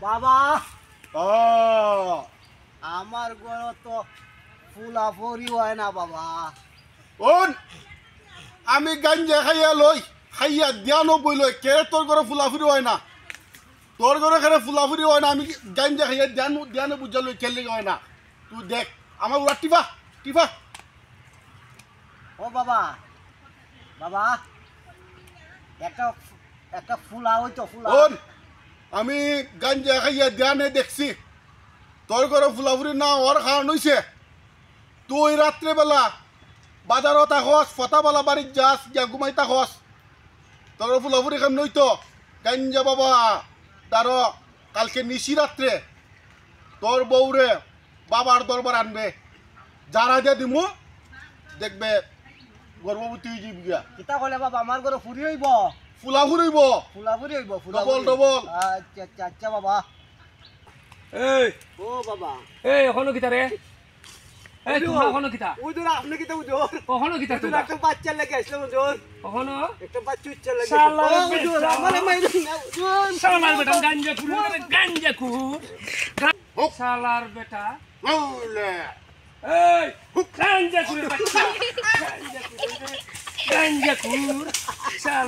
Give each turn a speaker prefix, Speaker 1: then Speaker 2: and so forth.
Speaker 1: বাবা
Speaker 2: ও
Speaker 1: আমার ঘর তো ফুলাফরি হয় না বাবা।
Speaker 2: ওন আমি গাঞ্জা খাইয়া লই খাইয়া ধ্যানও বই লই কে তোর ঘরে ফুলাফুরি হয় না, তোর ঘরে খেলে ফুলাফুরি হয় না। আমি গাঞ্জা খাইয়া ধ্যানে বুঝা লই খেললে হয় না। তুই দেখ আমার উড়া টিফা টিফা।
Speaker 1: ও বাবা বাবা একটা একটা ফুলা হইতো ফুলা।
Speaker 2: ওন আমি গাঞ্জা খাইয়া ধ্যানে দেখছি তোর ঘরে ফুলাফুরি না হওয়ার কারণ হইছে তুই রাত্রেবেলা বাজারও থাকস ফটাবেলা বাড়ির যাস গিয়া ঘুমাই থাকস, তোর ফুলাফুরি খান নইতো গাঞ্জা বাবা তার কালকে নিশি রাত্রে তোর বউরে বাবার দরবার আনবে, যারা যে দিমু দেখবে গর্ভবতী হয়ে যাবি গিয়া।
Speaker 1: কিতা কইলে বাবা আমার ঘরে ফুরি হইব
Speaker 2: ফুলাফুরি হইব
Speaker 1: ফুলাফুরি হইব
Speaker 2: ডবল ডবল।
Speaker 1: আচ্ছা আচ্ছা আচ্ছা বাবা।
Speaker 3: এই
Speaker 1: ও বাবা
Speaker 3: এই এখনো কিতা রে? এই তোমার এখনো কিতা?
Speaker 1: উজুর আপনি কিতা উজুর
Speaker 3: কখনো কিতা
Speaker 1: উজুর
Speaker 3: তোমরা?
Speaker 1: একটা বাচ্চা লেগে আসলো উজুর
Speaker 3: কখনো
Speaker 1: একটা বাচ্চা উচ্চা লেগে
Speaker 3: শালার
Speaker 1: ও উজুর
Speaker 3: বেটা।
Speaker 1: আমারে মাইরুন না উজুর
Speaker 3: শালার বেটা গাঞ্জা খুর গাঞ্জা খুর শালার বেটা
Speaker 2: ওলে
Speaker 3: এই গাঞ্জা খুর বাচ্চা গাঞ্জা খুর শালা